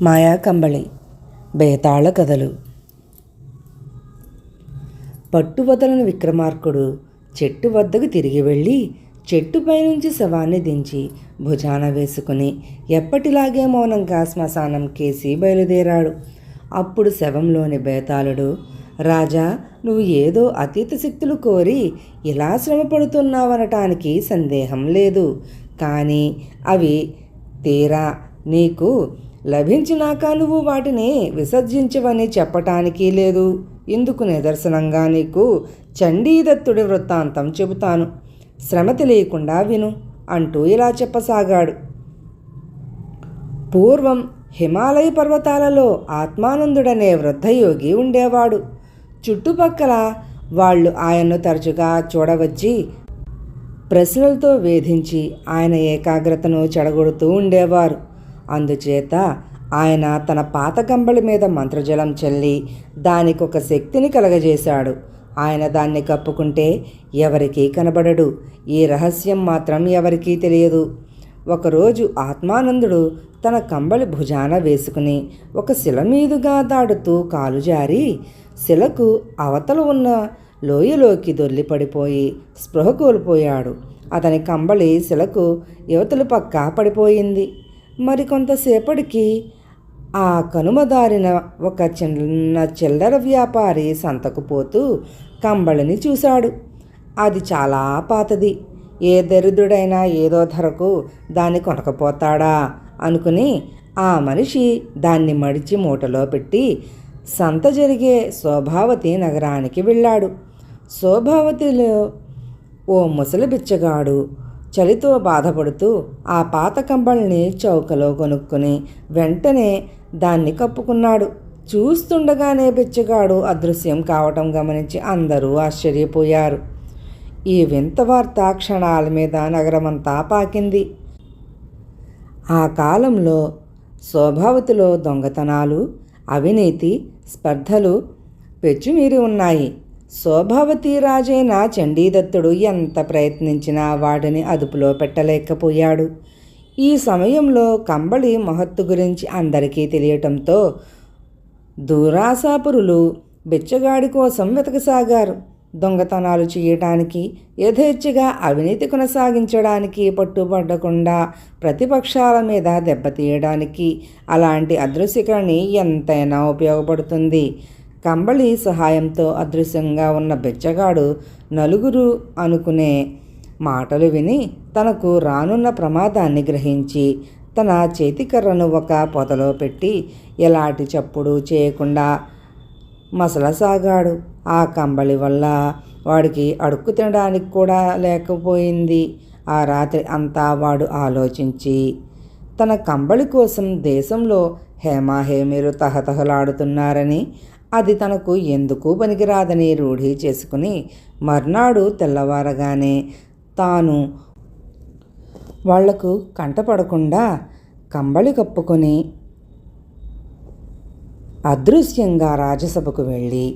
మాయాకంబళి బేతాళ కథలు. పట్టువదలని విక్రమార్కుడు చెట్టు వద్దకు తిరిగి వెళ్ళి చెట్టుపై నుంచి శవాన్ని దించి భుజాన వేసుకుని ఎప్పటిలాగే మౌనంగా శ్మశానం కేసి బయలుదేరాడు. అప్పుడు శవంలోని బేతాళుడు, రాజా, నువ్వు ఏదో అతీత శక్తులు కోరి ఇలా శ్రమపడుతున్నావనటానికి సందేహం లేదు. కానీ అవి తీరా నీకు లభించినాక నువ్వు వాటిని విసర్జించవని చెప్పటానికి లేదు. ఇందుకు నిదర్శనంగా నీకు చండీదత్తుడి వృత్తాంతం చెబుతాను, శ్రమ తెలియకుండా విను అంటూ ఇలా చెప్పసాగాడు. పూర్వం హిమాలయ పర్వతాలలో ఆత్మానందుడనే వృద్ధయోగి ఉండేవాడు. చుట్టుపక్కల వాళ్ళు ఆయన్ను తరచుగా చూడవచ్చి ప్రశ్నలతో వేధించి ఆయన ఏకాగ్రతను చెడగొడుతూ ఉండేవారు. అందుచేత ఆయన తన పాత కంబళి మీద మంత్రజలం చల్లి దానికి ఒక శక్తిని కలగజేశాడు. ఆయన దాన్ని కప్పుకుంటే ఎవరికీ కనబడడు. ఈ రహస్యం మాత్రం ఎవరికీ తెలియదు. ఒకరోజు ఆత్మానందుడు తన కంబళి భుజాన వేసుకుని ఒక శిల మీదుగా దాటుతూ కాలు జారి శిలకు అవతల ఉన్న లోయలోకి దొర్లిపడిపోయి స్పృహ కోల్పోయాడు. అతని కంబళి శిలకు యువతల పక్క పడిపోయింది. మరికొంతసేపటికి ఆ కనుమదారిన ఒక చిన్న చిల్లర వ్యాపారి సంతకు పోతూ కంబళిని చూశాడు. అది చాలా పాతది. ఏ దరిద్రుడైనా ఏదో ధరకు దాన్ని కొనకపోతాడా అనుకుని ఆ మనిషి దాన్ని మడిచి మూటలో పెట్టి సంత జరిగే శోభావతి నగరానికి వెళ్ళాడు. శోభావతిలో ఓ ముసలి బిచ్చగాడు చలితో బాధపడుతూ ఆ పాత కంబళిని చౌకలో కొనుక్కుని వెంటనే దాన్ని కప్పుకున్నాడు. చూస్తుండగానే బిచ్చగాడు అదృశ్యం కావటం గమనించి అందరూ ఆశ్చర్యపోయారు. ఈ వింత వార్త క్షణాల మీద నగరమంతా పాకింది. ఆ కాలంలో శోభావతిలో దొంగతనాలు, అవినీతి, స్పర్ధలు పెచ్చుమీరి ఉన్నాయి. శోభావతి రాజైన చండీదత్తుడు ఎంత ప్రయత్నించినా వాటిని అదుపులో పెట్టలేకపోయాడు. ఈ సమయంలో కంబళి మహత్తు గురించి అందరికీ తెలియటంతో దురాశాపురులు బిచ్చగాడి కోసం వెతకసాగారు. దొంగతనాలు చేయటానికి, యథేచ్ఛగా అవినీతి కొనసాగించడానికి, పట్టుబడకుండా ప్రతిపక్షాల మీద దెబ్బతీయడానికి అలాంటి అదృశ్యకరణి ఎంతైనా ఉపయోగపడుతుంది. కంబళి సహాయంతో అదృశ్యంగా ఉన్న బిచ్చగాడు నలుగురు అనుకునే మాటలు విని తనకు రానున్న ప్రమాదాన్ని గ్రహించి తన చేతికర్రను ఒక పొదలో పెట్టి ఎలాంటి చప్పుడు చేయకుండా మసలసాగాడు. ఆ కంబళి వల్ల వాడికి అడుక్కు తినడానికి కూడా లేకపోయింది. ఆ రాత్రి అంతా వాడు ఆలోచించి తన కంబళి కోసం దేశంలో హేమాహేమీలు తహతహలాడుతున్నారని, అది తనకు ఎందుకు పనికిరాదని రూఢి చేసుకుని మర్నాడు తెల్లవారగానే తాను వాళ్లకు కంటపడకుండా కంబళి కప్పుకొని అదృశ్యంగా రాజసభకు వెళ్ళి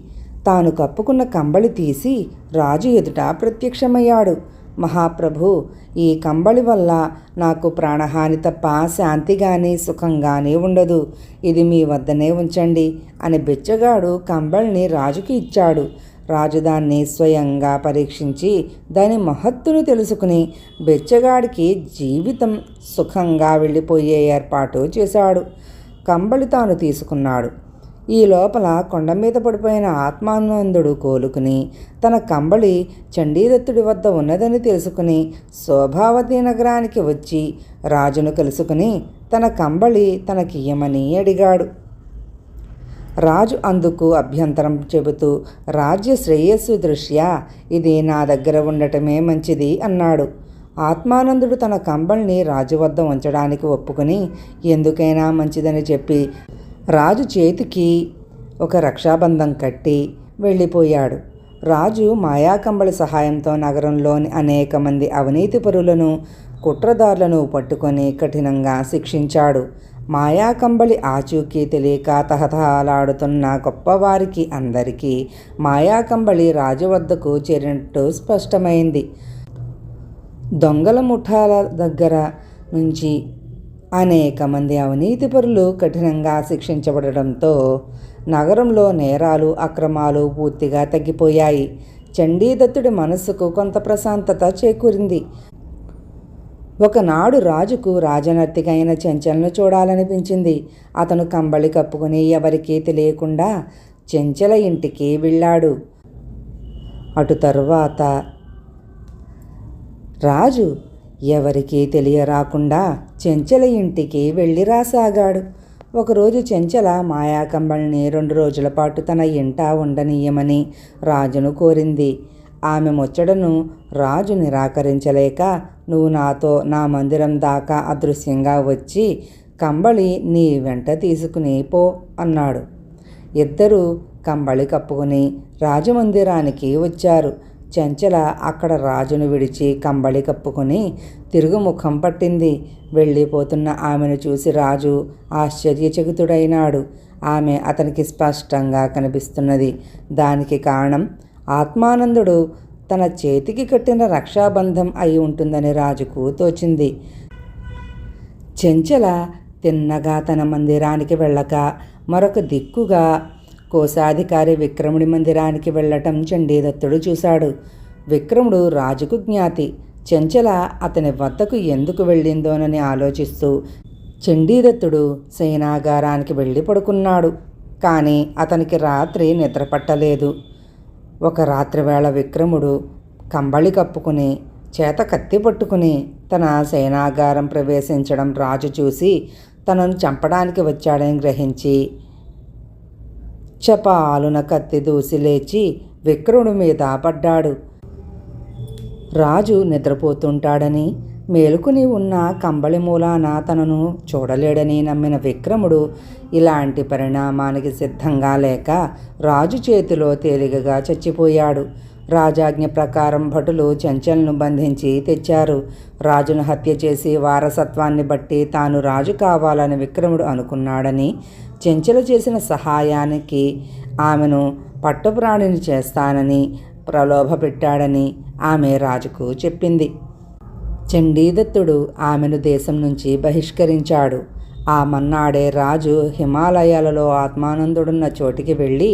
తాను కప్పుకున్న కంబళి తీసి రాజు ఎదుట ప్రత్యక్షమయ్యాడు. మహాప్రభు, ఈ కంబళి వల్ల నాకు ప్రాణహాని తప్ప శాంతి కానీ సుఖం కానీ ఉండదు. ఇది మీ వద్దనే ఉంచండి అని బిచ్చగాడు కంబళిని రాజుకి ఇచ్చాడు. రాజు దాన్ని స్వయంగా పరీక్షించి దాని మహత్తును తెలుసుకుని బిచ్చగాడికి జీవితం సుఖంగా వెళ్ళిపోయే ఏర్పాటు చేశాడు. కంబళి తాను తీసుకున్నాడు. ఈ లోపల కొండ మీద పడిపోయిన ఆత్మానందుడు కోలుకుని తన కంబళి చండీదత్తుడి వద్ద ఉన్నదని తెలుసుకుని శోభావతి నగరానికి వచ్చి రాజును కలుసుకుని తన కంబళి తనకియ్యమని అడిగాడు. రాజు అందుకు అభ్యంతరం చెబుతూ రాజ్య శ్రేయస్సు దృష్ట్యా ఇది నా దగ్గర ఉండటమే మంచిది అన్నాడు. ఆత్మానందుడు తన కంబళిని రాజు వద్ద ఉంచడానికి ఒప్పుకుని ఎందుకైనా మంచిదని చెప్పి రాజు చేతికి ఒక రక్షాబంధం కట్టి వెళ్ళిపోయాడు. రాజు మాయాకంబళి సహాయంతో నగరంలోని అనేక మంది అవినీతిపరులను, కుట్రదారులను పట్టుకొని కఠినంగా శిక్షించాడు. మాయాకంబళి ఆచూకీ తెలియక తహతహలాడుతున్న గొప్పవారికి అందరికీ మాయాకంబళి రాజు వద్దకు చేరినట్టు స్పష్టమైంది. దొంగల ముఠాల దగ్గర నుంచి అనేక మంది అవినీతిపరులు కఠినంగా శిక్షించబడడంతో నగరంలో నేరాలు అక్రమాలు పూర్తిగా తగ్గిపోయాయి. చండీదత్తుడి మనస్సుకు కొంత ప్రశాంతత చేకూరింది. ఒకనాడు రాజుకు రాజనర్తిక అయిన చెంచలను చూడాలనిపించింది. అతను కంబళి కప్పుకుని ఎవరికీ తెలియకుండా చెంచల ఇంటికి వెళ్ళాడు. అటు తరువాత రాజు ఎవరికీ తెలియరాకుండా చెంచల ఇంటికి వెళ్ళి రాసాగాడు. ఒకరోజు చెంచల మాయాకంబళిని 2 రోజుల పాటు తన ఇంట ఉండనీయమని రాజును కోరింది. ఆమె ముచ్చటను రాజు నిరాకరించలేక, నువ్వు నాతో నా మందిరం దాకా అదృశ్యంగా వచ్చి కంబళి నీ వెంట తీసుకుని పో అన్నాడు. ఇద్దరూ కంబళి కప్పుకుని రాజమందిరానికి వచ్చారు. చెంచల అక్కడ రాజును విడిచి కంబళి కప్పుకొని తిరుగుముఖం పట్టింది. వెళ్ళిపోతున్న ఆమెను చూసి రాజు ఆశ్చర్యచకితుడైనాడు. ఆమె అతనికి స్పష్టంగా కనిపిస్తున్నది. దానికి కారణం ఆత్మానందుడు తన చేతికి కట్టిన రక్షాబంధం అయి ఉంటుందని రాజుకు తోచింది. చెంచల తిన్నగా తన మందిరానికి వెళ్ళక మరొక దిక్కుగా కోశాధికారి విక్రముడి మందిరానికి వెళ్ళటం చండీదత్తుడు చూశాడు. విక్రముడు రాజుకు జ్ఞాతి. చెంచల అతని వద్దకు ఎందుకు వెళ్ళిందోనని ఆలోచిస్తూ చండీదత్తుడు శయనాగారానికి వెళ్ళి పడుకున్నాడు. కానీ అతనికి రాత్రి నిద్ర పట్టలేదు. ఒక రాత్రివేళ విక్రముడు కంబళి కప్పుకుని చేత కత్తి పట్టుకుని తన శయనాగారం ప్రవేశించడం రాజు చూసి తనను చంపడానికి వచ్చాడని గ్రహించి చపాలున కత్తి దూసి లేచి విక్రముడి మీద పడ్డాడు. రాజు నిద్రపోతుంటాడని, మేలుకుని ఉన్న కంబళి మూలాన తనను చూడలేడని నమ్మిన విక్రముడు ఇలాంటి పరిణామానికి సిద్ధంగా లేక రాజు చేతిలో తేలికగా చచ్చిపోయాడు. రాజాజ్ఞ ప్రకారం భటులు చెంచలను బంధించి తెచ్చారు. రాజును హత్య చేసి వారసత్వాన్ని బట్టి తాను రాజు కావాలని విక్రముడు అనుకున్నాడని, చెంచల చేసిన సహాయానికి ఆమెను పట్టుప్రాణిని చేస్తానని ప్రలోభపెట్టాడని ఆమె రాజుకు చెప్పింది. చండీదత్తుడు ఆమెను దేశం నుంచి బహిష్కరించాడు. ఆ మన్నాడే రాజు హిమాలయాలలో ఆత్మానందుడున్న చోటికి వెళ్ళి,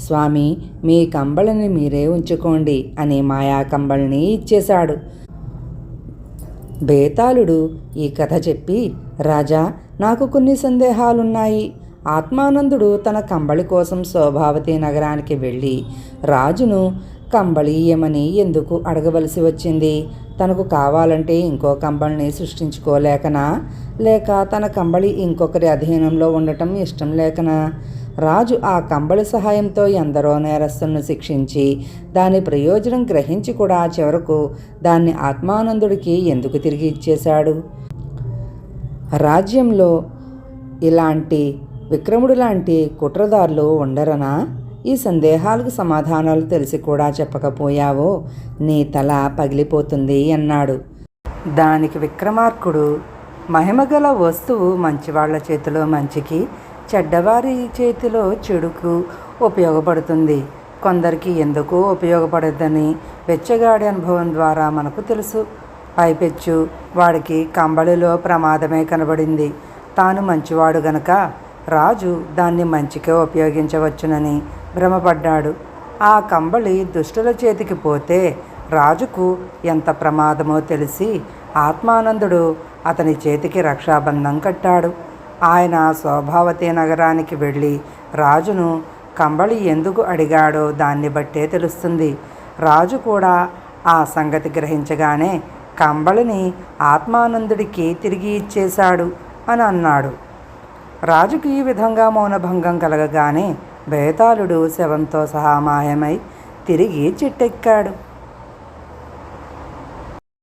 స్వామి, మీ కంబళిని మీరే ఉంచుకోండి అని మాయా కంబళిని ఇచ్చేశాడు. బేతాళుడు ఈ కథ చెప్పి, రాజా, నాకు కొన్ని సందేహాలున్నాయి. ఆత్మానందుడు తన కంబళి కోసం శోభావతి నగరానికి వెళ్ళి రాజును కంబళి ఇయ్యమని ఎందుకు అడగవలసి వచ్చింది? తనకు కావాలంటే ఇంకో కంబళిని సృష్టించుకోలేకనా? లేక తన కంబళి ఇంకొకరి అధీనంలో ఉండటం ఇష్టం లేకనా? రాజు ఆ కంబళి సహాయంతో ఎందరో నేరస్తులను శిక్షించి దాని ప్రయోజనం గ్రహించి కూడా చివరకు దాన్ని ఆత్మానందుడికి ఎందుకు తిరిగి ఇచ్చేశాడు? రాజ్యంలో ఇలాంటి విక్రముడు లాంటి కుట్రదారులు ఉండరనా? ఈ సందేహాలకు సమాధానాలు తెలిసి కూడా చెప్పకపోయావో నీ తల పగిలిపోతుంది అన్నాడు. దానికి విక్రమార్కుడు, మహిమగల వస్తువు మంచివాళ్ల చేతిలో మంచికి, చెడ్డవారి చేతిలో చెడుకు ఉపయోగపడుతుంది. కొందరికి ఎందుకు ఉపయోగపడదని వెచ్చగాడి అనుభవం ద్వారా మనకు తెలుసు. పైపెచ్చు వాడికి కంబళిలో ప్రమాదమే కనబడింది. తాను మంచివాడు గనక రాజు దాన్ని మంచికే ఉపయోగించవచ్చునని భ్రమపడ్డాడు. ఆ కంబళి దుష్టుల చేతికి పోతే రాజుకు ఎంత ప్రమాదమో తెలిసి ఆత్మానందుడు అతని చేతికి రక్షాబంధం కట్టాడు. ఆయన శోభావతి నగరానికి వెళ్ళి రాజును కంబళి ఎందుకు అడిగాడో దాన్ని బట్టే తెలుస్తుంది. రాజు కూడా ఆ సంగతి గ్రహించగానే కంబళిని ఆత్మానందుడికి తిరిగి ఇచ్చేశాడు అని అన్నాడు. రాజుకు ఈ విధంగా మౌనభంగం కలగగానే బేతాళుడు శవంతో సహా మాయమై తిరిగి చెట్టెక్కాడు.